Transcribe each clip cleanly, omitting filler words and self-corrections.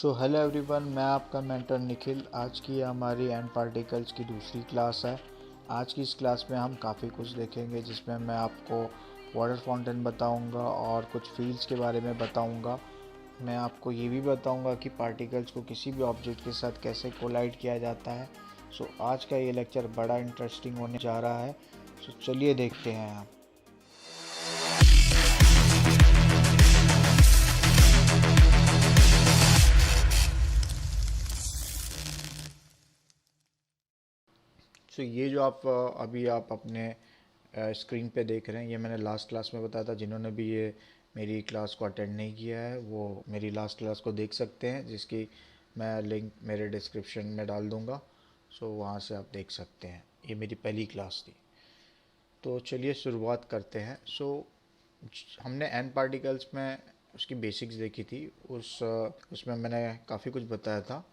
Hello everyone, मैं आपका mentor Nikhil. आज की हमारी एंड पार्टिकल्स की दूसरी क्लास है। आज की इस क्लास में हम काफ़ी कुछ देखेंगे, जिसमें मैं आपको वाटर फाउंटेन बताऊंगा और कुछ फील्ड्स के बारे में बताऊंगा। मैं आपको ये भी बताऊंगा कि पार्टिकल्स को किसी भी ऑब्जेक्ट के साथ कैसे कोलाइड किया जाता है। आज का ये लेक्चर बड़ा इंटरेस्टिंग होने जा रहा है। चलिए देखते हैं आप। ये जो आप अभी आप अपने स्क्रीन पे देख रहे हैं, ये मैंने लास्ट क्लास में बताया था। जिन्होंने भी ये मेरी क्लास को अटेंड नहीं किया है वो मेरी लास्ट क्लास को देख सकते हैं, जिसकी मैं लिंक मेरे डिस्क्रिप्शन में डाल दूँगा। वहाँ से आप देख सकते हैं। ये मेरी पहली क्लास थी। तो चलिए शुरुआत करते हैं। हमने एन पार्टिकल्स में उसकी बेसिक्स देखी थी। उसमें मैंने काफ़ी कुछ बताया था,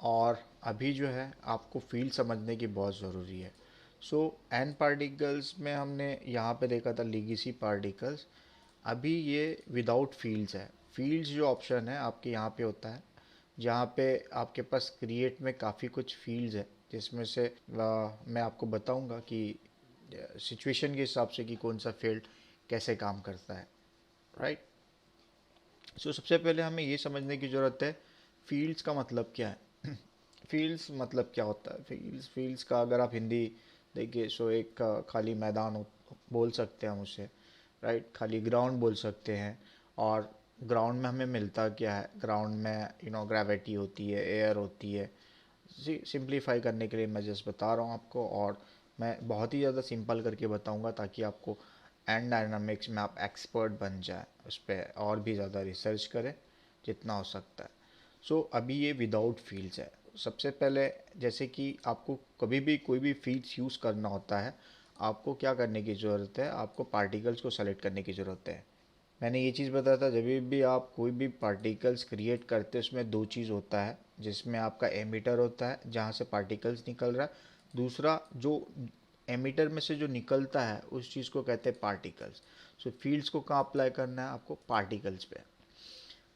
और अभी जो है आपको फील्ड समझने की बहुत ज़रूरी है। एन पार्टिकल्स में हमने यहाँ पे देखा था लीगेसी पार्टिकल्स। अभी ये विदाउट फील्ड्स है। फील्ड्स जो ऑप्शन है आपके यहाँ पे होता है, जहाँ पे आपके पास क्रिएट में काफ़ी कुछ फील्ड्स है, जिसमें से मैं आपको बताऊंगा कि सिचुएशन के हिसाब से कि कौन सा फील्ड कैसे काम करता है। राइट। सबसे पहले हमें ये समझने की ज़रूरत है फील्ड्स का मतलब क्या है। फील्ड्स मतलब क्या होता है। फील्ड्स का अगर आप हिंदी देखिए, एक खाली मैदान बोल सकते हैं हम उसे। राइट। खाली ग्राउंड बोल सकते हैं। और ग्राउंड में हमें मिलता क्या है? ग्राउंड में ग्रेविटी होती है, एयर होती है। सिंप्लीफाई करने के लिए मैं जस्ट बता रहा हूँ आपको, और मैं बहुत ही ज़्यादा सिंपल करके बताऊँगा ताकि आपको एंड डायनामिक्स में आप एक्सपर्ट बन जाए, उस पर और भी ज़्यादा रिसर्च करें जितना हो सकता है। अभी ये विदाउट फील्ड्स है। सबसे पहले जैसे कि आपको कभी भी कोई भी फील्ड्स यूज़ करना होता है, आपको क्या करने की ज़रूरत है? आपको पार्टिकल्स को सेलेक्ट करने की ज़रूरत है। मैंने ये चीज़ बताया था, जब भी आप कोई भी पार्टिकल्स क्रिएट करते हैं उसमें दो चीज़ होता है, जिसमें आपका एमिटर होता है जहाँ से पार्टिकल्स निकल रहा है। दूसरा, जो एमिटर में से जो निकलता है उस चीज़ को कहते हैं पार्टिकल्स। फील्ड्स को कहाँ अप्लाई करना है? आपको पार्टिकल्स पे।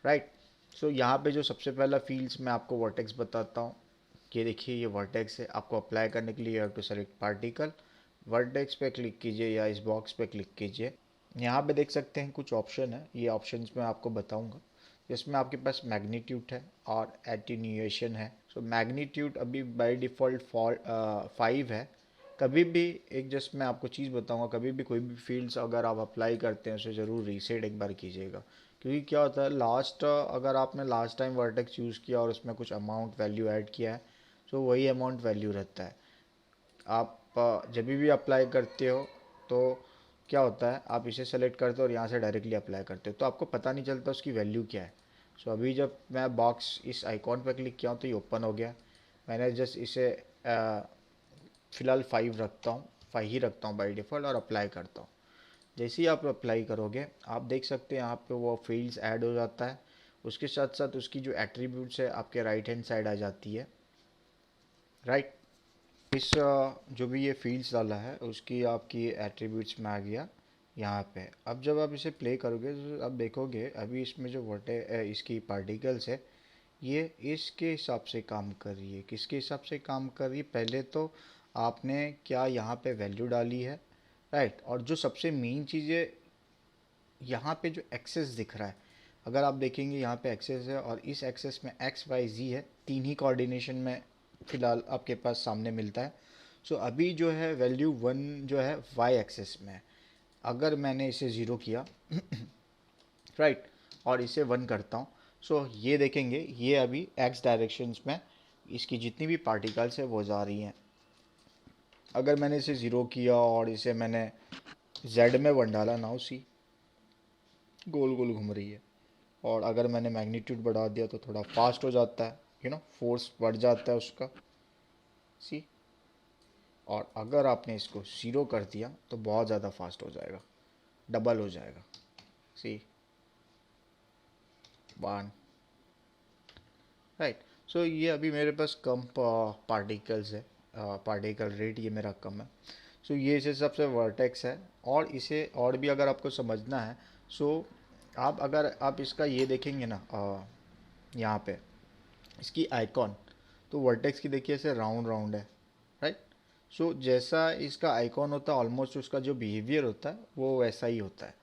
राइट। यहाँ पे जो सबसे पहला फील्ड्स मैं आपको वर्टेक्स बताता हूँ। ये देखिए, ये वर्टेक्स है। आपको अप्लाई करने के लिए you have to select particle. Vertex पे क्लिक कीजिए या इस बॉक्स पे क्लिक कीजिए। यहाँ पे देख सकते हैं कुछ ऑप्शन है। ये ऑप्शंस मैं आपको बताऊंगा, जिसमें आपके पास मैग्नीट्यूड है और एटीन्यूएशन है। मैग्नीट्यूड अभी बाय डिफ़ॉल्ट 5 है। कभी भी एक जस्ट मैं आपको चीज़ बताऊंगा, कभी भी कोई भी फील्ड्स अगर आप अप्लाई करते हैं उसे ज़रूर रीसेट एक बार कीजिएगा। क्योंकि क्या होता है, अगर आपने लास्ट टाइम वर्टेक्स यूज़ किया और उसमें कुछ अमाउंट वैल्यू ऐड किया है, वही अमाउंट वैल्यू रहता है। आप जब भी अप्लाई करते हो तो क्या होता है, आप इसे सेलेक्ट करते हो और यहाँ से डायरेक्टली अप्लाई करते हो, तो आपको पता नहीं चलता उसकी वैल्यू क्या है। अभी जब मैं बॉक्स इस आइकॉन पर क्लिक किया हूँ तो ये ओपन हो गया। मैंने जस्ट इसे फ़िलहाल 5 रखता हूँ, 5 ही रखता हूँ बाई डिफ़ॉल्ट, और अप्लाई करता हूँ। जैसे ही आप अप्लाई करोगे, आप देख सकते हैं यहाँ पे वो फील्ड्स ऐड हो जाता है। उसके साथ साथ उसकी जो एट्रीब्यूट्स है आपके राइट हैंड साइड आ जाती है। राइट। जो भी ये फील्ड्स डाला है उसकी आपकी एट्रीब्यूट्स में आ गया यहाँ पे। अब जब आप इसे प्ले करोगे तो आप देखोगे अभी इसमें जो इसकी पार्टिकल्स है, ये इसके हिसाब से काम कर रही है। किसके हिसाब से काम कर रही है? पहले तो आपने क्या यहाँ पे वैल्यू डाली है। राइट। और जो सबसे मेन चीज़ है, यहाँ पे जो एक्सेस दिख रहा है, अगर आप देखेंगे यहाँ पे एक्सेस है, और इस एक्सेस में एक्स वाई जी है, तीन ही कोऑर्डिनेशन में फ़िलहाल आपके पास सामने मिलता है। अभी जो है वैल्यू 1 जो है वाई एक्सेस में है। अगर मैंने इसे ज़ीरो किया राइट, और इसे 1 करता हूँ, ये देखेंगे ये अभी एक्स डायरेक्शंस में इसकी जितनी भी पार्टिकल्स है वो जा रही हैं। अगर मैंने इसे ज़ीरो किया और इसे मैंने जेड में 1 डाला, नाउ सी गोल गोल घूम रही है। और अगर मैंने मैग्नीट्यूड बढ़ा दिया तो थोड़ा फास्ट हो जाता है, फोर्स बढ़ जाता है उसका। सी। और अगर आपने इसको 0 कर दिया तो बहुत ज़्यादा फास्ट हो जाएगा, डबल हो जाएगा। सी 1। राइट। ये अभी मेरे पास कम पार्टिकल्स है, पार्टिकल रेट ये मेरा कम है। ये इसे सबसे वर्टेक्स है। और इसे और भी अगर आपको समझना है, आप अगर आप इसका ये देखेंगे ना, यहाँ पे इसकी आइकॉन, तो वर्टेक्स की देखिए ऐसे राउंड राउंड है, राइट। सो जैसा इसका आइकॉन होता है ऑलमोस्ट उसका जो बिहेवियर होता है वो वैसा ही होता है।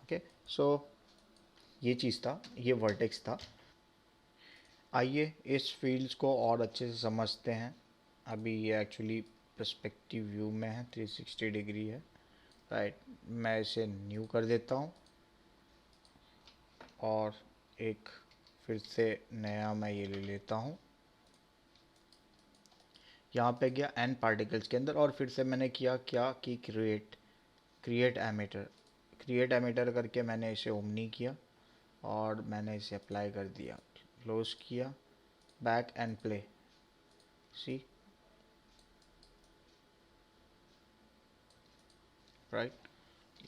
ओके, सो ये चीज़ था, ये वर्टेक्स था। आइए इस फील्ड्स को और अच्छे से समझते हैं। अभी ये एक्चुअली पर्सपेक्टिव व्यू में है, 360 डिग्री है, राइट। मैं इसे न्यू कर देता हूँ और एक फिर से नया मैं ये ले लेता हूँ। यहाँ पे गया एन पार्टिकल्स के अंदर और फिर से मैंने किया क्या कि क्रिएट एमिटर, क्रिएट एमिटर करके मैंने इसे ओमनी किया और मैंने इसे अप्लाई कर दिया, क्लोज किया, back and play, see, right.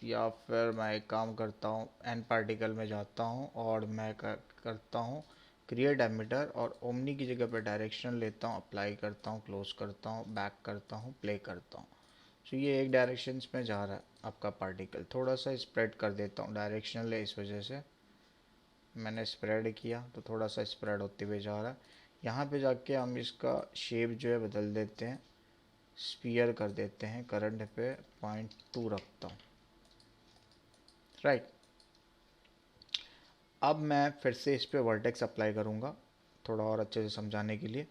या फिर मैं एक काम करता हूँ, एन पार्टिकल में जाता हूँ और मैं करता हूँ क्रिएट एमिटर और ओमनी की जगह पे डायरेक्शन लेता हूँ, अप्लाई करता हूँ, क्लोज करता हूँ, बैक करता हूँ, प्ले करता हूँ। सो ये एक डायरेक्शंस में जा रहा है आपका पार्टिकल। थोड़ा सा स्प्रेड कर देता हूँ, डायरेक्शनल है इस वजह से मैंने स्प्रेड किया तो थोड़ा सा स्प्रेड होते हुए जा रहा है। यहाँ पे जाके हम इसका शेप जो है बदल देते हैं, स्पीयर कर देते हैं, करंट पे 0.2 रखता हूँ, राइट। अब मैं फिर से इस पे वर्टेक्स अप्लाई करूँगा थोड़ा और अच्छे से समझाने के लिए।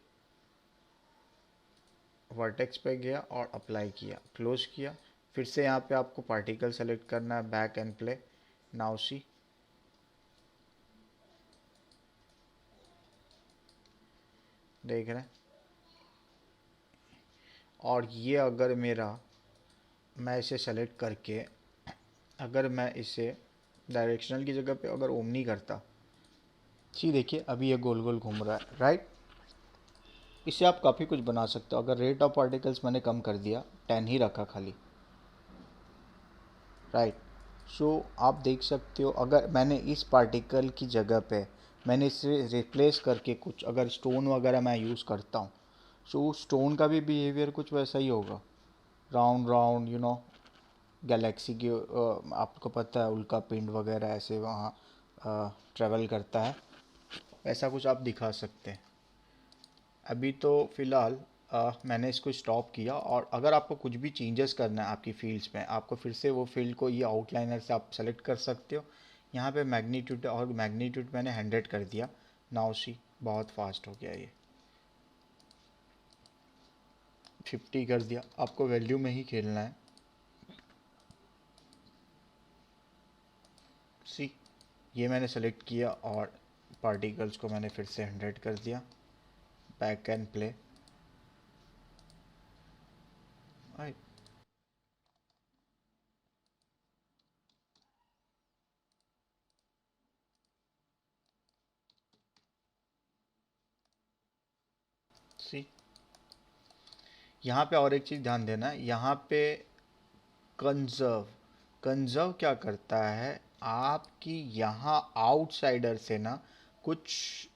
वर्टेक्स पे गया और अप्लाई किया, क्लोज किया, फिर से यहाँ पे आपको पार्टिकल सेलेक्ट करना है, back and play, now see, देख रहे हैं। और ये अगर मेरा, मैं इसे सेलेक्ट करके अगर मैं इसे डायरेक्शनल की जगह पे अगर ओमनी करता, जी देखिए अभी ये गोल गोल घूम रहा है, राइट। इससे आप काफ़ी कुछ बना सकते हो। अगर रेट ऑफ पार्टिकल्स मैंने कम कर दिया, 10 ही रखा खाली, राइट। सो आप देख सकते हो अगर मैंने इस पार्टिकल की जगह पे मैंने इसे रिप्लेस करके कुछ अगर स्टोन वगैरह मैं यूज़ करता हूँ, सो स्टोन का भी बिहेवियर कुछ वैसा ही होगा, राउंड राउंड, गैलेक्सी की आपको पता है उल्का पिंड वगैरह ऐसे वहाँ ट्रेवल करता है, ऐसा कुछ आप दिखा सकते हैं। अभी तो फ़िलहाल मैंने इसको स्टॉप किया और अगर आपको कुछ भी चेंजेस करना है आपकी फील्ड्स में, आपको फिर से वो फील्ड को ये आउटलाइनर से आप सेलेक्ट कर सकते हो। यहाँ पे मैग्नीट्यूड और मैग्नीट्यूड मैंने 100 कर दिया, नाउ सी बहुत फास्ट हो गया ये, 50 कर दिया। आपको वैल्यू में ही खेलना है, सी, ये मैंने सेलेक्ट किया और पार्टिकल्स को मैंने फिर से 100 कर दिया, बैक एंड प्ले, राइट। सी, यहाँ पे और एक चीज़ ध्यान देना है, यहाँ पे कंजर्व, कंजर्व क्या करता है आपकी यहाँ आउटसाइडर से ना कुछ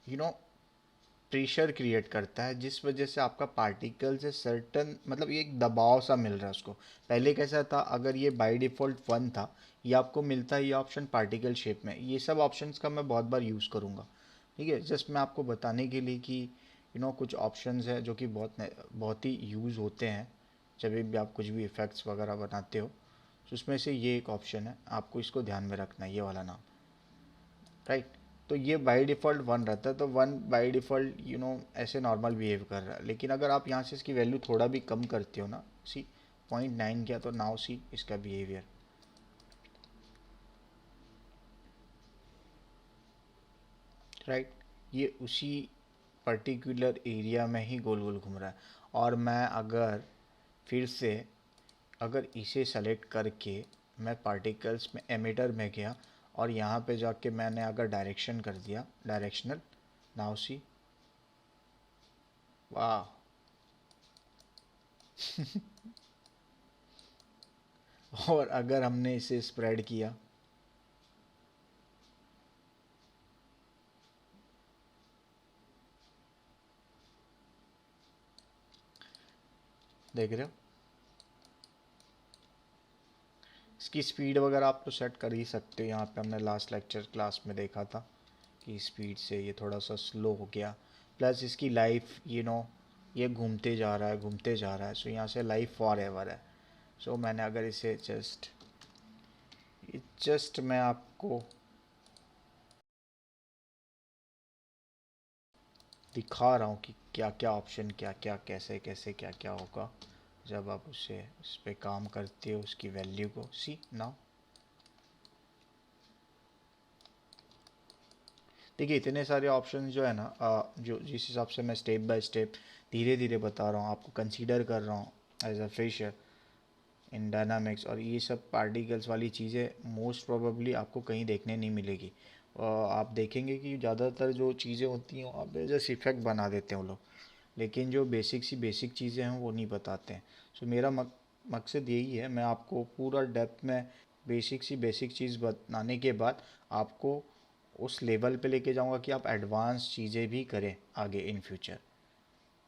प्रेशर क्रिएट करता है, जिस वजह से आपका पार्टिकल से सर्टन मतलब ये एक दबाव सा मिल रहा है उसको। पहले कैसा था, अगर ये बाय डिफ़ॉल्ट 1 था, ये आपको मिलता है ये ऑप्शन पार्टिकल शेप में। ये सब ऑप्शंस का मैं बहुत बार यूज़ करूँगा, ठीक है। जस्ट मैं आपको बताने के लिए कि कुछ ऑप्शंस है जो कि बहुत ही यूज़ होते हैं जब भी आप कुछ भी इफ़ेक्ट्स वगैरह बनाते हो। तो उसमें से ये एक ऑप्शन है, आपको इसको ध्यान में रखना है, ये वाला नाम, राइट। तो ये बाय डिफ़ॉल्ट 1 रहता है, तो 1 बाय डिफ़ॉल्ट ऐसे नॉर्मल बिहेव कर रहा है। लेकिन अगर आप यहाँ से इसकी वैल्यू थोड़ा भी कम करते हो ना, सी 0.9 किया, तो नाउ सी इसका बिहेवियर, राइट। ये उसी पर्टिकुलर एरिया में ही गोल गोल घूम रहा है। और मैं अगर फिर से अगर इसे सेलेक्ट करके मैं पार्टिकल्स में एमिटर में गया और यहाँ पे जाके मैंने अगर डायरेक्शन कर दिया, डायरेक्शनल, नाउ सी, वाह। और अगर हमने इसे स्प्रेड किया, देख रहे हो, इसकी स्पीड वगैरह आप तो सेट कर ही सकते हो। यहाँ पे हमने लास्ट लेक्चर क्लास में देखा था की स्पीड से ये थोड़ा सा स्लो हो गया, प्लस इसकी लाइफ ये घूमते जा रहा है घूमते जा रहा है, सो यहाँ से लाइफ फॉर एवर है। सो मैंने अगर इसे जस्ट मैं आपको दिखा रहा हूँ कि क्या क्या ऑप्शन, क्या क्या कैसे कैसे क्या क्या होगा जब आप उसे उस पर काम करते हो, उसकी वैल्यू को। सी नाउ देखिए इतने सारे ऑप्शन जो है ना, जो जिस हिसाब से मैं स्टेप बाय स्टेप धीरे धीरे बता रहा हूँ, आपको कंसीडर कर रहा हूँ as a fresher in dynamics, और ये सब पार्टिकल्स वाली चीज़ें मोस्ट प्रोबेबली आपको कहीं देखने नहीं मिलेगी। आप देखेंगे कि ज़्यादातर जो चीज़ें होती हैं वहाँ पे जस्ट इफेक्ट बना देते हैं वो लोग, लेकिन जो बेसिक चीज़ें हैं वो नहीं बताते हैं। सो मेरा मकसद यही है, मैं आपको पूरा डेप्थ में बेसिक चीज़ बताने के बाद आपको उस लेवल पे लेके जाऊंगा कि आप एडवांस चीज़ें भी करें आगे इन फ्यूचर,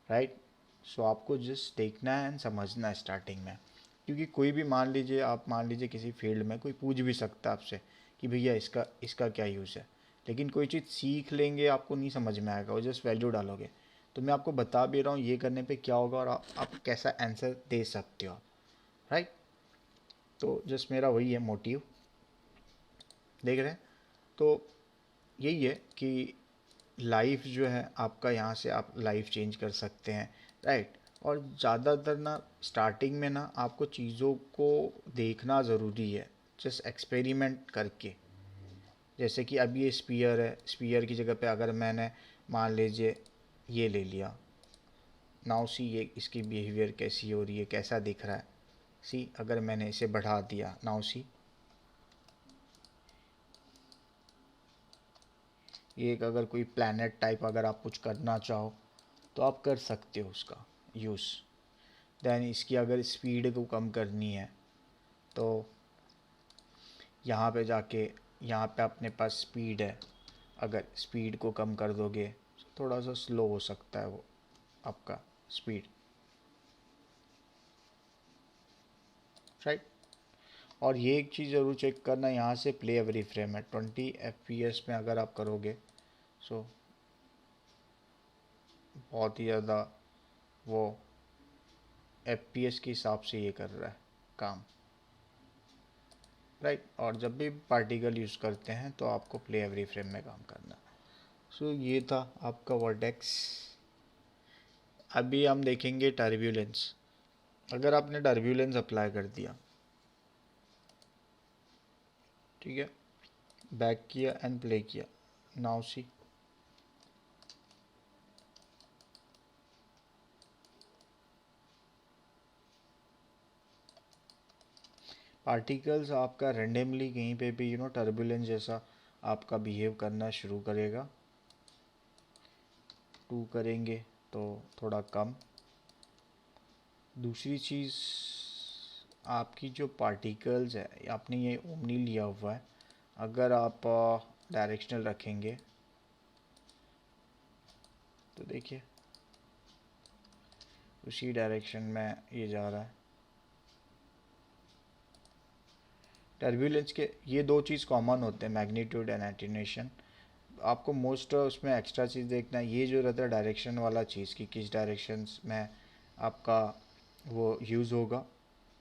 राइट। सो आपको जस्ट देखना है एंड समझना है स्टार्टिंग में, क्योंकि कोई भी मान लीजिए किसी फील्ड में कोई पूछ भी सकता है आपसे कि भैया इसका इसका क्या यूज़ है, लेकिन कोई चीज़ सीख लेंगे आपको नहीं समझ में आएगा, वो जस्ट वैल्यू डालोगे। तो मैं आपको बता भी रहा हूँ ये करने पे क्या होगा और आप कैसा आंसर दे सकते हो आप, राइट। तो जस्ट मेरा वही है मोटिव, देख रहे हैं। तो यही है कि लाइफ जो है आपका, यहाँ से आप लाइफ चेंज कर सकते हैं, राइट। और ज़्यादातर ना स्टार्टिंग में ना आपको चीज़ों को देखना ज़रूरी है, जस्ट एक्सपेरिमेंट करके। जैसे कि अब ये स्पीयर है, स्पीयर की जगह पे अगर मैंने मान लीजिए ये ले लिया, नाउ सी ये इसकी बिहेवियर कैसी हो रही है, कैसा दिख रहा है। सी अगर मैंने इसे बढ़ा दिया, नाउ सी ये एक अगर कोई प्लैनेट टाइप अगर आप कुछ करना चाहो तो आप कर सकते हो उसका यूज़। देन इसकी अगर स्पीड को कम करनी है तो यहाँ पे जाके, यहाँ पे अपने पास स्पीड है, अगर स्पीड को कम कर दोगे थोड़ा सा स्लो हो सकता है वो आपका स्पीड, राइट। और ये एक चीज़ ज़रूर चेक करना, यहाँ से प्ले एवरी फ्रेम है 20 FPS में अगर आप करोगे, सो बहुत ही ज़्यादा वो FPS के हिसाब से ये कर रहा है काम, राइट। और जब भी पार्टिकल यूज़ करते हैं तो आपको प्ले एवरी फ्रेम में काम करना। सो ये था आपका वर्टेक्स। अभी हम देखेंगे टर्ब्यूलेंस। अगर आपने टर्ब्यूलेंस अप्लाई कर दिया, ठीक है, बैक किया एंड प्ले किया, नाउ सी पार्टिकल्स आपका रेंडमली कहीं पे भी टर्बुलेंस जैसा आपका बिहेव करना शुरू करेगा। 2 करेंगे तो थोड़ा कम। दूसरी चीज़, आपकी जो पार्टिकल्स है, आपने ये ओमनी लिया हुआ है, अगर आप डायरेक्शनल रखेंगे तो देखिए उसी डायरेक्शन में ये जा रहा है। टर्बुलेंस के ये दो चीज़ कॉमन होते हैं, मैग्नीट्यूड एंड एटेन्यूएशन। आपको मोस्ट उसमें एक्स्ट्रा चीज़ देखना है, ये जो रहता है डायरेक्शन वाला चीज़ कि किस डायरेक्शन में आपका वो यूज़ होगा।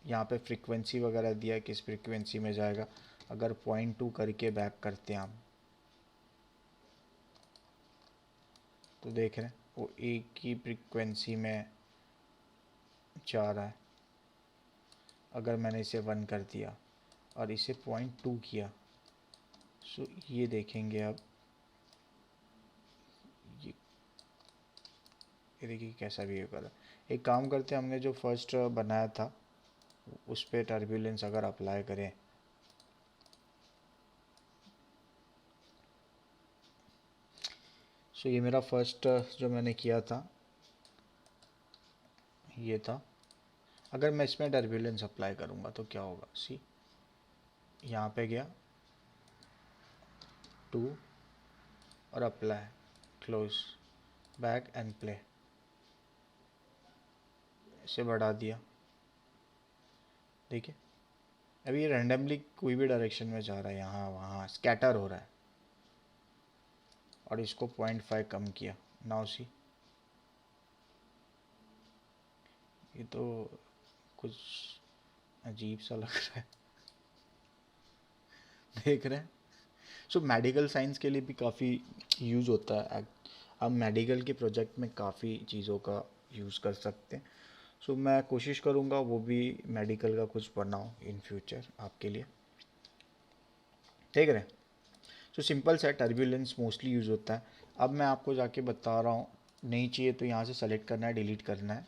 यहाँ पे फ्रीक्वेंसी वगैरह दिया है, किस फ्रीक्वेंसी में जाएगा। अगर 0.2 करके बैक करते हैं हम तो देख रहे हैं वो एक ही फ्रीक्वेंसी में जा रहा है। अगर मैंने इसे 1 कर दिया और इसे 0.2 किया, सो ये देखेंगे अब ये ये देखिए कैसा बिहेव कर रहा है। एक काम करते हैं, हमने जो फर्स्ट बनाया था उस पर टर्बुलेंस अगर अप्लाई करें, सो ये मेरा फर्स्ट जो मैंने किया था ये था। अगर मैं इसमें टर्बुलेंस अप्लाई करूँगा तो क्या होगा, सी यहाँ पे गया 2 और apply, close, back and play, इसे बढ़ा दिया। देखिए अभी ये रैंडमली कोई भी डायरेक्शन में जा रहा है, यहाँ वहाँ स्कैटर हो रहा है। और इसको 0.5 कम किया। नाउ सी, ये तो कुछ अजीब सा लग रहा है। देख रहे हैं? सो मेडिकल साइंस के लिए भी काफ़ी यूज़ होता है। आप मेडिकल के प्रोजेक्ट में काफ़ी चीज़ों का यूज़ कर सकते हैं। सो मैं कोशिश करूँगा वो भी मेडिकल का कुछ बनाऊँ इन फ्यूचर आपके लिए। देख रहे हैं? सो सिंपल सा टर्बुलेंस मोस्टली यूज़ होता है। अब मैं आपको जाके बता रहा हूँ, नहीं चाहिए तो यहाँ से सेलेक्ट करना है, डिलीट करना है।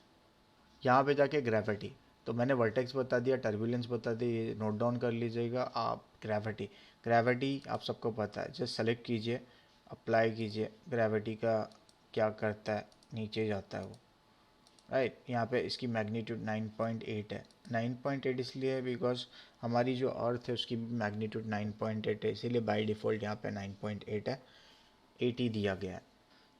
यहाँ पे जाके ग्रेविटी, तो मैंने वर्टेक्स बता दिया, टर्बुलेंस बता दिया, ये नोट डाउन कर लीजिएगा आप। ग्रेविटी, ग्रेविटी आप सबको पता है, जस्ट सेलेक्ट कीजिए, अप्लाई कीजिए। ग्रेविटी का क्या करता है, नीचे जाता है वो, राइट। यहाँ पे इसकी मैग्नीट्यूड 9.8 है। 9.8 इसलिए है बिकॉज हमारी जो अर्थ है उसकी मैग्नीट्यूड 9.8 है, इसीलिए बाय डिफ़ॉल्ट यहाँ पे 9.8 है, 80 दिया गया है।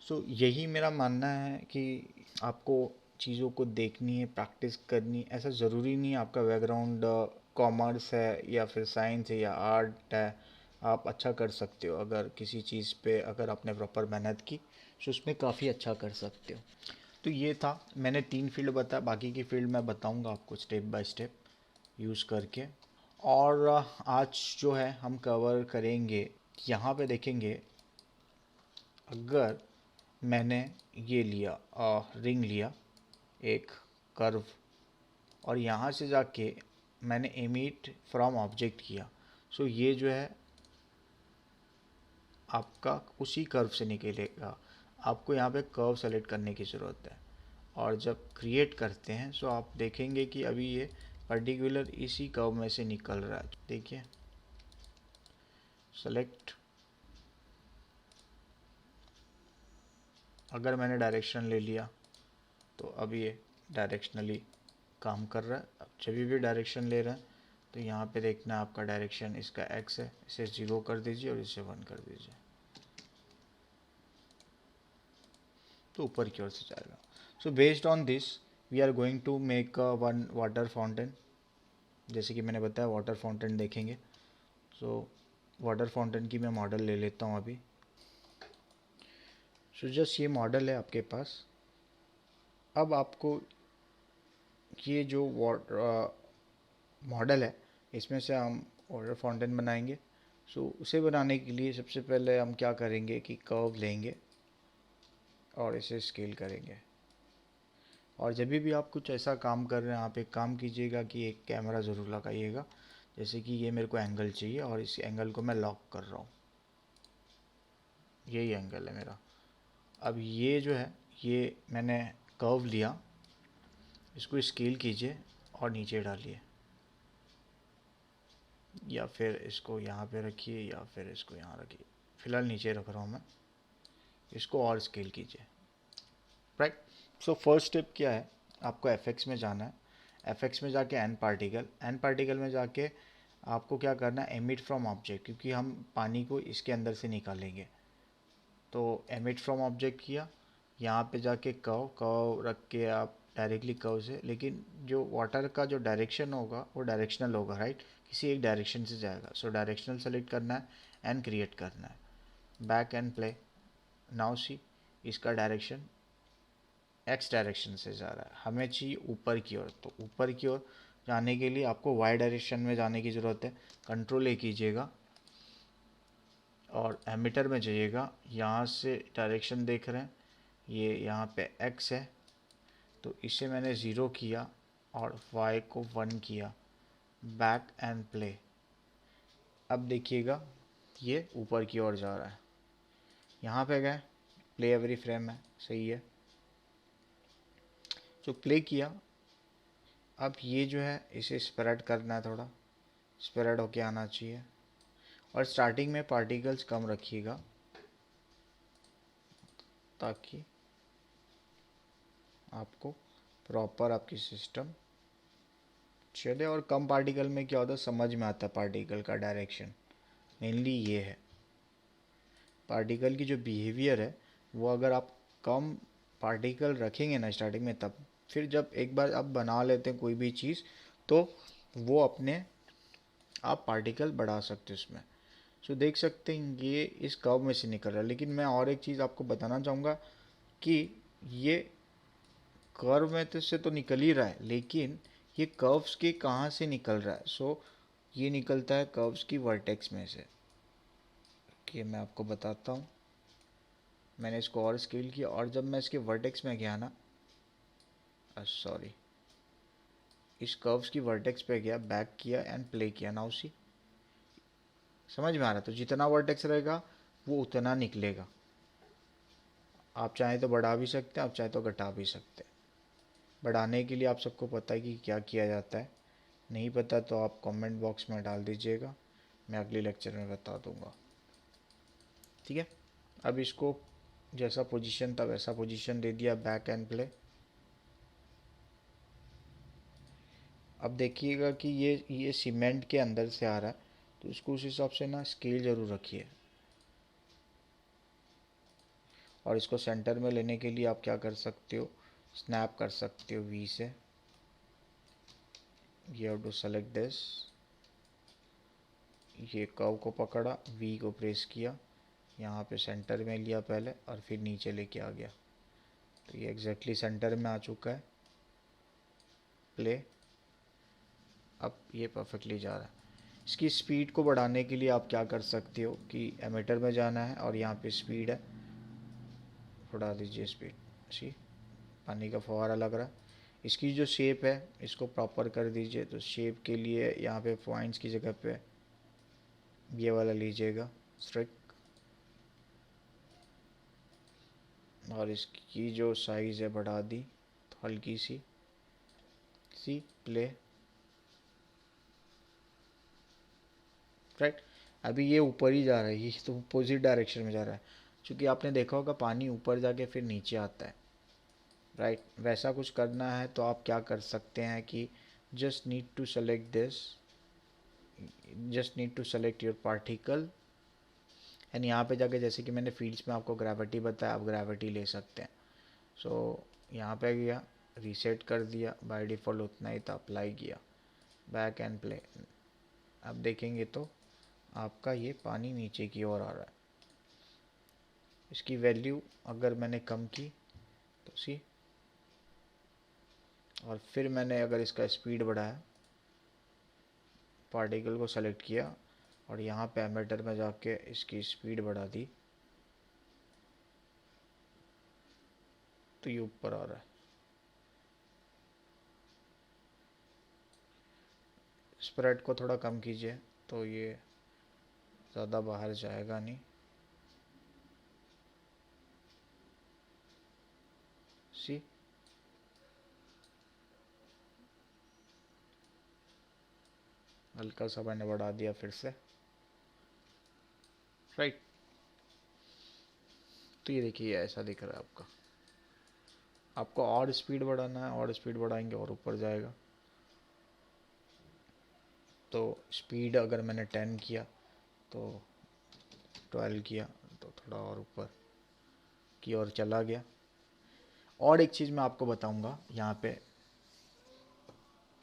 सो यही मेरा मानना है कि आपको चीज़ों को देखनी है, प्रैक्टिस करनी है। ऐसा ज़रूरी नहीं है आपका बैकग्राउंड कॉमर्स है या फिर साइंस है या आर्ट है, आप अच्छा कर सकते हो अगर किसी चीज़ पे अगर आपने प्रॉपर मेहनत की तो उसमें काफ़ी अच्छा कर सकते हो। तो ये था, मैंने 3 फील्ड बताया, बाकी की फील्ड मैं बताऊंगा आपको स्टेप बाय स्टेप यूज़ करके। और आज जो है हम कवर करेंगे, यहाँ पे देखेंगे अगर मैंने ये लिया रिंग लिया एक कर्व, और यहाँ से जाके मैंने एमिट फ्रॉम ऑब्जेक्ट किया। सो ये जो है आपका उसी कर्व से निकलेगा। आपको यहाँ पे कर्व सेलेक्ट करने की ज़रूरत है, और जब क्रिएट करते हैं सो आप देखेंगे कि अभी ये पर्टिकुलर इसी कर्व में से निकल रहा है। देखिए, सेलेक्ट, अगर मैंने डायरेक्शन ले लिया तो अब ये डायरेक्शनली काम कर रहा है। अब जब भी डायरेक्शन ले रहा है तो यहाँ पे देखना है आपका डायरेक्शन इसका एक्स है, इसे 0 कर दीजिए और इसे 1 कर दीजिए, तो ऊपर की ओर से जाएगा। So based on this we are going to make one water fountain. जैसे कि मैंने बताया वाटर फाउंटेन देखेंगे। सो वाटर फाउंटेन की मैं मॉडल ले लेता हूँ अभी। सो जस्ट ये मॉडल है आपके पास। अब आपको ये जो मॉडल है इसमें से हम वाटर फाउंटेन बनाएंगे। सो उसे बनाने के लिए सबसे पहले हम क्या करेंगे कि कर्व लेंगे और इसे स्केल करेंगे। और जब भी आप कुछ ऐसा काम कर रहे हैं, आप एक काम कीजिएगा कि एक कैमरा ज़रूर लगाइएगा। जैसे कि ये मेरे को एंगल चाहिए और इस एंगल को मैं लॉक कर रहा हूँ, यही एंगल है मेरा। अब ये जो है, ये मैंने कर्व लिया, इसको स्केल कीजिए और नीचे डालिए, या फिर इसको यहाँ पे रखिए या फिर इसको यहाँ रखिए। फ़िलहाल नीचे रख रहा हूँ मैं, इसको और स्केल कीजिए, राइट। सो फर्स्ट स्टेप क्या है, आपको एफएक्स में जाना है। एफएक्स में जाके एन पार्टिकल में जाके आपको क्या करना है, एमिट फ्रॉम ऑब्जेक्ट, क्योंकि हम पानी को इसके अंदर से निकालेंगे। तो एमिट फ्रॉम ऑब्जेक्ट किया, यहाँ पे जाके कर्व कर्व रख के आप डायरेक्टली कर्व से, लेकिन जो वाटर का जो डायरेक्शन होगा वो डायरेक्शनल होगा, राइट। किसी एक डायरेक्शन से जाएगा। सो डायरेक्शनल सेलेक्ट करना है एंड क्रिएट करना है, back and play. Now see, इसका डायरेक्शन एक्स डायरेक्शन से जा रहा है, हमें चाहिए ऊपर की ओर। तो ऊपर की ओर जाने के लिए आपको वाई डायरेक्शन में जाने की ज़रूरत है। कंट्रोल ए कीजिएगा और एमीटर में जाइएगा। यहाँ से डायरेक्शन देख रहे हैं, ये यहाँ पे एक्स है, तो इसे मैंने 0 किया और वाई को 1 किया, बैक एंड प्ले। अब देखिएगा ये ऊपर की ओर जा रहा है। यहाँ पे गए, प्ले एवरी फ्रेम है, सही है। तो प्ले किया, अब ये जो है इसे स्प्रेड करना है, थोड़ा स्प्रेड होके आना चाहिए। और स्टार्टिंग में पार्टिकल्स कम रखिएगा ताकि आपको प्रॉपर आपकी सिस्टम चले। और कम पार्टिकल में क्या होता है, समझ में आता है पार्टिकल का डायरेक्शन। मेनली ये है पार्टिकल की जो बिहेवियर है वो, अगर आप कम पार्टिकल रखेंगे ना स्टार्टिंग में, तब फिर जब एक बार आप बना लेते हैं कोई भी चीज़ तो वो अपने आप पार्टिकल बढ़ा सकते हैं उसमें। सो देख सकते हैं ये इस कर्व में से निकल रहा है। लेकिन मैं और एक चीज़ आपको बताना चाहूँगा कि ये कर्व में तो से तो निकल ही रहा है, लेकिन ये कर्व्स के कहाँ से निकल रहा है? सो ये निकलता है कर्व्स की वर्टेक्स में से। कि मैं आपको बताता हूँ, मैंने इसको और स्केल किया और जब मैं इसके वर्टेक्स में गया ना, सॉरी, इस कर्व्स की वर्टेक्स पे गया, बैक किया एंड प्ले किया, नाउ सी समझ में आ रहा है? तो जितना वर्टेक्स रहेगा वो उतना निकलेगा। आप चाहें तो बढ़ा भी सकते हैं, आप चाहे तो घटा भी सकते हैं। बढ़ाने के लिए आप सबको पता है कि क्या किया जाता है, नहीं पता तो आप कमेंट बॉक्स में डाल दीजिएगा, मैं अगले लेक्चर में बता दूंगा। ठीक है, अब इसको जैसा पोजीशन था वैसा पोजीशन दे दिया, बैक एंड प्ले। अब देखिएगा कि ये सीमेंट के अंदर से आ रहा है, तो इसको उस हिसाब से ना स्केल ज़रूर रखिए। और इसको सेंटर में लेने के लिए आप क्या कर सकते हो, स्नैप कर सकते हो वी से। You have to select this, ये कर्व को पकड़ा, वी को प्रेस किया, यहाँ पे सेंटर में लिया पहले और फिर नीचे लेके आ गया, तो ये एग्जैक्टली सेंटर में आ चुका है। प्ले, अब ये परफेक्टली जा रहा है। इसकी स्पीड को बढ़ाने के लिए आप क्या कर सकते हो कि एमीटर में जाना है और यहाँ पे स्पीड है, बढ़ा दीजिए स्पीड। सी पानी का फव्वारा लग रहा है। इसकी जो शेप है इसको प्रॉपर कर दीजिए, तो शेप के लिए यहाँ पे पॉइंट्स की जगह पे ये वाला लीजिएगा स्ट्रिक, और इसकी जो साइज़ है बढ़ा दी तो हल्की सी। C play, right. अभी ये ऊपर ही जा रहा है, ये तो अपोजिट डायरेक्शन में जा रहा है, क्योंकि आपने देखा होगा पानी ऊपर जाके फिर नीचे आता है, राइट। वैसा कुछ करना है तो आप क्या कर सकते हैं कि just need to select this, just need to select your particle and यहाँ पे जाके जैसे कि मैंने फील्ड्स में आपको ग्रेविटी बताया, आप ग्रेविटी ले सकते हैं। सो यहाँ पे गया, रीसेट कर दिया, बाय डिफ़ॉल्ट उतना ही था, अप्लाई किया, बैक एंड प्ले। अब देखेंगे तो आपका ये पानी नीचे की ओर आ रहा है। इसकी वैल्यू अगर मैंने कम की तो सी, और फिर मैंने अगर इसका स्पीड बढ़ाया, पार्टिकल को सेलेक्ट किया और यहाँ पे एमीटर में जाके इसकी स्पीड बढ़ा दी, तो ये ऊपर आ रहा है। स्प्रेड को थोड़ा कम कीजिए तो ये ज़्यादा बाहर जाएगा नहीं। सी हल्का सा मैंने बढ़ा दिया फिर से, राइट। तो ये देखिए ऐसा दिख रहा है आपका। आपको और स्पीड बढ़ाना है, और स्पीड बढ़ाएंगे और ऊपर जाएगा। तो स्पीड अगर मैंने 10 किया तो 12 किया तो थोड़ा और ऊपर की ओर चला गया। और एक चीज़ मैं आपको बताऊंगा यहाँ पे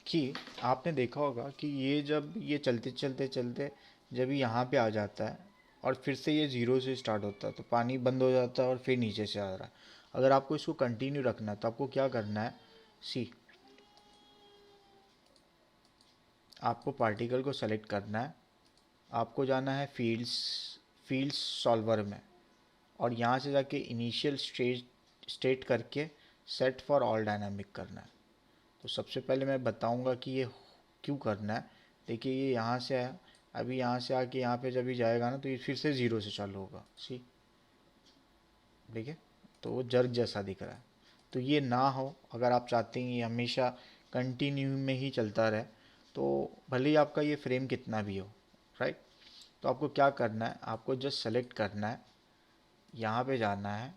कि आपने देखा होगा कि ये जब ये चलते चलते चलते जब यहाँ पे आ जाता है और फिर से ये ज़ीरो से स्टार्ट होता है, तो पानी बंद हो जाता है और फिर नीचे से आ रहा है। अगर आपको इसको कंटिन्यू रखना है तो आपको क्या करना है, सी आपको पार्टिकल को सेलेक्ट करना है, आपको जाना है फील्ड्स सॉल्वर में, और यहाँ से जाके इनिशियल स्टेट करके सेट फॉर ऑल डायनामिक करना है। तो सबसे पहले मैं बताऊंगा कि ये क्यों करना है। देखिए ये यहाँ से है, अभी यहाँ से आके यहाँ पे जब भी जाएगा ना तो ये फिर से ज़ीरो से चालू होगा। सी देखिए, तो वो जर्क जैसा दिख रहा है। तो ये ना हो, अगर आप चाहते हैं ये हमेशा कंटिन्यू में ही चलता रहे, तो भले ही आपका ये फ्रेम कितना भी हो, राइट। तो आपको क्या करना है, आपको जस्ट सेलेक्ट करना है, यहाँ पे जाना है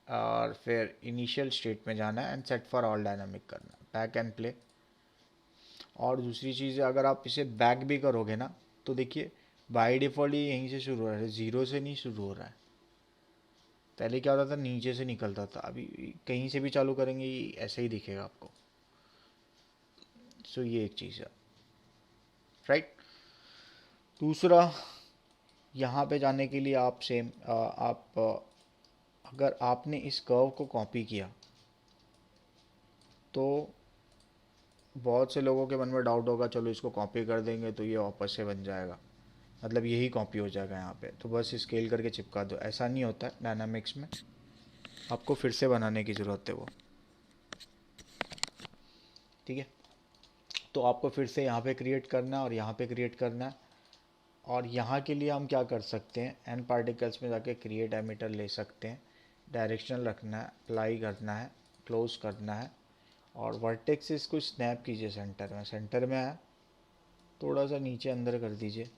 और फिर इनिशियल स्टेट में जाना है and set for all dynamic करना है, बैक एंड प्ले। और दूसरी चीज़ है, अगर आप इसे बैक भी करोगे ना तो देखिए बाय डिफ़ॉल्ट ये यहीं से शुरू हो रहा है, ज़ीरो से नहीं शुरू हो रहा है। पहले क्या होता था, नीचे से निकलता था, अभी कहीं से भी चालू करेंगे ये ऐसे ही दिखेगा आपको। सो ये एक चीज़ है, राइट। दूसरा यहाँ पे जाने के लिए आप सेम अगर आपने इस कर्व को कॉपी किया तो बहुत से लोगों के मन में डाउट होगा, चलो इसको कॉपी कर देंगे तो ये वापस से बन जाएगा, मतलब यही कॉपी हो जाएगा यहाँ पे, तो बस स्केल करके चिपका दो। ऐसा नहीं होता है डायनामिक्स में, आपको फिर से बनाने की ज़रूरत है वो। ठीक है, तो आपको फिर से यहाँ पे क्रिएट करना है और यहाँ पे क्रिएट करना है। और यहाँ के लिए हम क्या कर सकते हैं, एन पार्टिकल्स में जाके क्रिएट एमिटर ले सकते हैं, डायरेक्शनल रखना है, अप्लाई करना है, क्लोज करना है, और वर्टेक्स को स्नैप कीजिए सेंटर में। सेंटर में आया, थोड़ा सा नीचे अंदर कर दीजिए।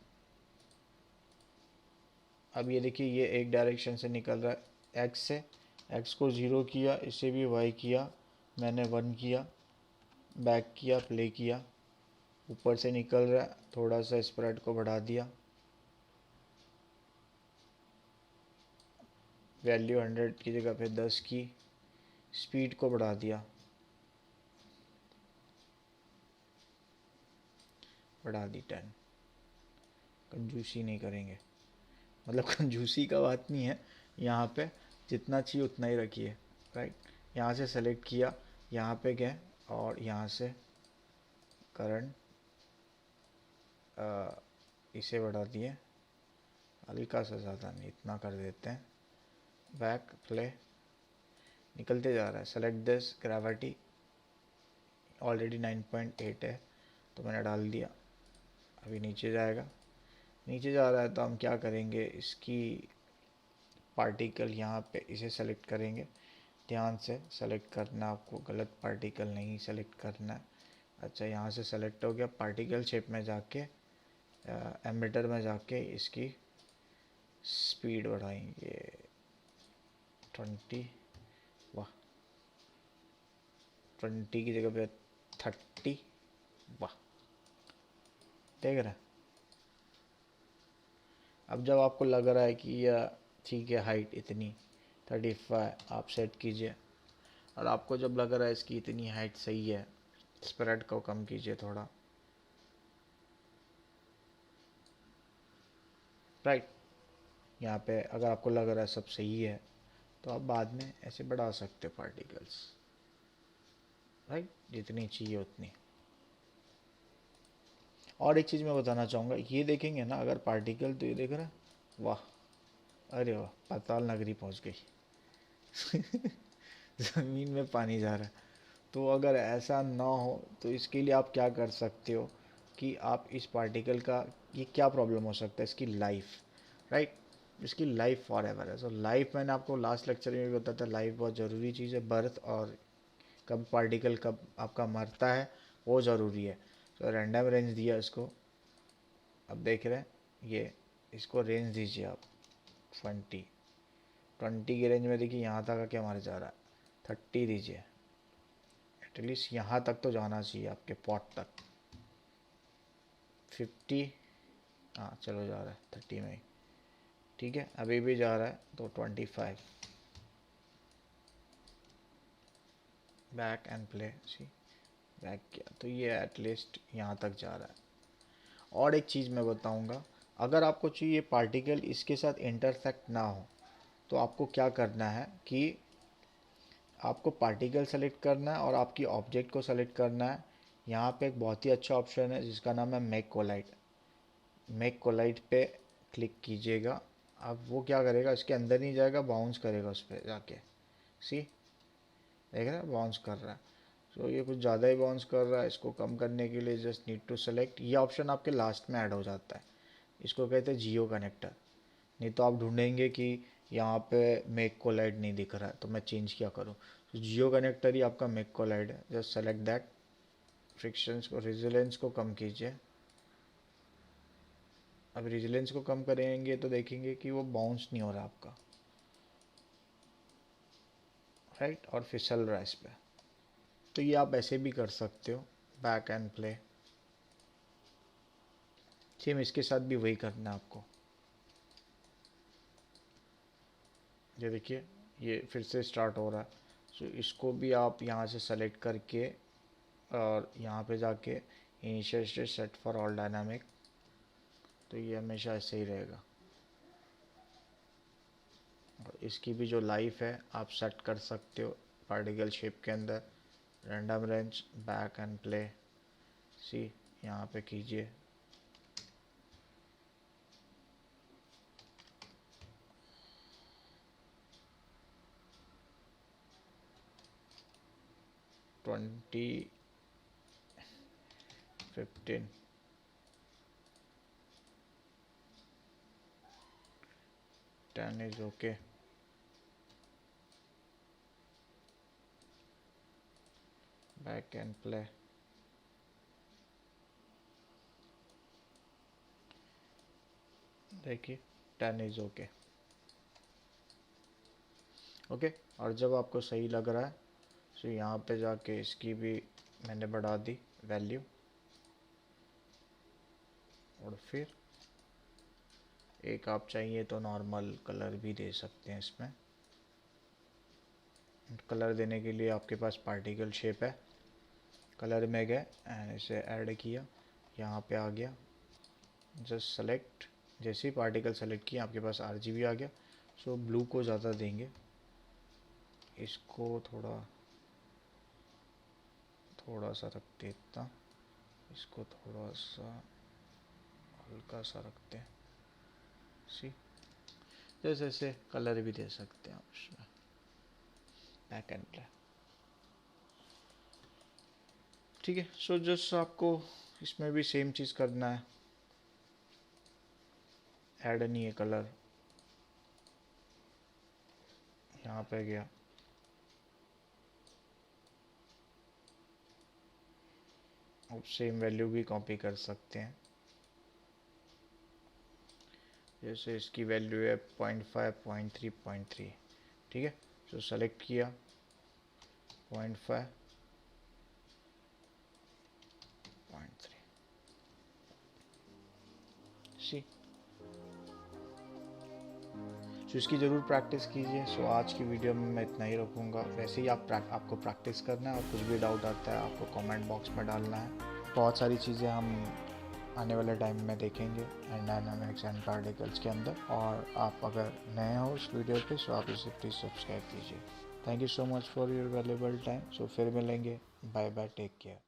अब ये देखिए ये एक डायरेक्शन से निकल रहा है एक्स से, एक्स को ज़ीरो किया, इसे भी वाई किया, मैंने वन किया, बैक किया, प्ले किया, ऊपर से निकल रहा है, थोड़ा सा स्प्रेड को बढ़ा दिया, वैल्यू 100 की जगह पे 10 की, स्पीड को बढ़ा दिया, बढ़ा दी 10। कंजूसी नहीं करेंगे, मतलब कंजूसी का बात नहीं है, यहाँ पे जितना चाहिए उतना ही रखिए। राइट, यहाँ से सेलेक्ट किया, यहाँ पे गए और यहाँ से करंट इसे बढ़ा दिए, हल्का सा, ज़्यादा नहीं, इतना कर देते हैं। बैक प्ले, निकलते जा रहा है। सेलेक्ट दिस, ग्रेविटी ऑलरेडी 9.8 है तो मैंने डाल दिया, अभी नीचे जाएगा। नीचे जा रहा है तो हम क्या करेंगे, इसकी पार्टिकल यहाँ पे इसे सेलेक्ट करेंगे, ध्यान से सेलेक्ट करना, आपको गलत पार्टिकल नहीं सेलेक्ट करना है। अच्छा, यहाँ से सेलेक्ट हो गया, पार्टिकल शेप में जाके एमिटर में जाके इसकी स्पीड बढ़ाएंगे 20, वाह, 20 की जगह पे 30, वाह, देख रहे हैं। अब जब आपको लग रहा है कि यह ठीक है, हाइट इतनी 35 आप सेट कीजिए, और आपको जब लग रहा है इसकी इतनी हाइट सही है, स्प्रेड को कम कीजिए थोड़ा। राइट, यहाँ पे अगर आपको लग रहा है सब सही है तो आप बाद में ऐसे बढ़ा सकते हो पार्टिकल्स। राइट, जितनी चाहिए उतनी। और एक चीज़ मैं बताना चाहूँगा, ये देखेंगे ना अगर पार्टिकल, तो ये देख रहे हैं, वाह, अरे वाह, पाताल नगरी पहुँच गई। ज़मीन में पानी जा रहा है। तो अगर ऐसा ना हो तो इसके लिए आप क्या कर सकते हो कि आप इस पार्टिकल का, ये क्या प्रॉब्लम हो सकता है, इसकी लाइफ। राइट, इसकी लाइफ फॉर एवर है। सो लाइफ, मैंने आपको लास्ट लेक्चर में भी बताया था, लाइफ बहुत ज़रूरी चीज़ है। बर्थ और कब पार्टिकल कब आपका मरता है वो ज़रूरी है। तो रैंडम रेंज दिया इसको, अब देख रहे हैं ये, इसको रेंज दीजिए आप 20, 20 की रेंज में देखिए यहाँ तक आके हमारे जा रहा है। 30 दीजिए, एटलीस्ट यहाँ तक तो जाना चाहिए आपके पॉट तक। 50, हाँ चलो जा रहा है 30 में ही, ठीक है, अभी भी जा रहा है तो 25, back and play, see, back किया तो ये एटलीस्ट यहाँ तक जा रहा है। और एक चीज़ मैं बताऊँगा, अगर आपको चाहिए पार्टिकल इसके साथ इंटरसेक्ट ना हो तो आपको क्या करना है कि आपको पार्टिकल सेलेक्ट करना है और आपकी ऑब्जेक्ट को सेलेक्ट करना है। यहाँ पे एक बहुत ही अच्छा ऑप्शन है जिसका नाम है मेक कोलाइड। मेक कोलाइड पे क्लिक कीजिएगा। अब वो क्या करेगा, इसके अंदर नहीं जाएगा, बाउंस करेगा उस पर जाके। सी, देख रहे हैं बाउंस कर रहा है। तो ये कुछ ज़्यादा ही बाउंस कर रहा है, इसको कम करने के लिए जस्ट नीड टू सेलेक्ट, ये ऑप्शन आपके लास्ट में ऐड हो जाता है। इसको कहते हैं जियो कनेक्टर। नहीं तो आप ढूंढेंगे कि यहाँ पे मेक कोलाइड नहीं दिख रहा है तो मैं चेंज क्या करूँ, तो जियो कनेक्टर ही आपका मेक कोलाइड है। जस्ट सेलेक्ट दैट, फ्रिक्शंस को, रेजिलेंस को कम कीजिए। अब रेजिलेंस को कम करेंगे तो देखेंगे कि वो बाउंस नहीं हो रहा आपका, राइट, और फिसल रहा है इस पर। तो ये आप ऐसे भी कर सकते हो, बैक एंड प्ले। सेम इसके साथ भी वही करना है आपको। ये देखिए ये फिर से स्टार्ट हो रहा है। सो इसको भी आप यहाँ से सेलेक्ट करके और यहाँ पे जाके initial state set for all dynamic, तो ये हमेशा ऐसे ही रहेगा। और इसकी भी जो लाइफ है आप सेट कर सकते हो पार्टिकल शेप के अंदर। Random range, back and play, see यहाँ पे कीजिए। Twenty 15 10 is okay. Back and play, देखिए 10 इज ओके। ओके, और जब आपको सही लग रहा है तो यहाँ पे जाके इसकी भी मैंने बढ़ा दी वैल्यू, और फिर एक आप चाहिए तो नॉर्मल कलर भी दे सकते हैं इसमें। कलर देने के लिए आपके पास पार्टिकल शेप है, कलर में गए एंड इसे ऐड किया, यहाँ पे आ गया, जस्ट सेलेक्ट, जैसे ही पार्टिकल सेलेक्ट किया आपके पास RGB आ गया। सो ब्लू को ज़्यादा देंगे, इसको थोड़ा सा रखते इतना, इसको थोड़ा सा हल्का सा रखते हैं, सी जैसे ऐसे कलर भी दे सकते हैं आप उसमें। बैक एंड प्ले, ठीक है। सो जस्ट आपको इसमें भी सेम चीज़ करना है, ऐड नहीं है कलर, यहाँ पे गया, अब सेम वैल्यू भी कॉपी कर सकते हैं। जैसे इसकी वैल्यू है 0.5, 0.3, 0.3, ठीक है। तो सेलेक्ट किया 0.5, 0.3, सी। तो इसकी ज़रूर प्रैक्टिस कीजिए। सो आज की वीडियो में मैं इतना ही रखूँगा। वैसे ही आपको प्रैक्टिस करना है, और कुछ भी डाउट आता है आपको कमेंट बॉक्स में डालना है। बहुत सारी चीज़ें हम आने वाले टाइम में देखेंगे एंड डायनामिक्स एंड पार्टिकल्स के अंदर। और आप अगर नए हो इस वीडियो पे तो आप इसे प्लीज़ सब्सक्राइब कीजिए। Thank you so much for your valuable time. So फिर मिलेंगे, बाय बाय, टेक केयर।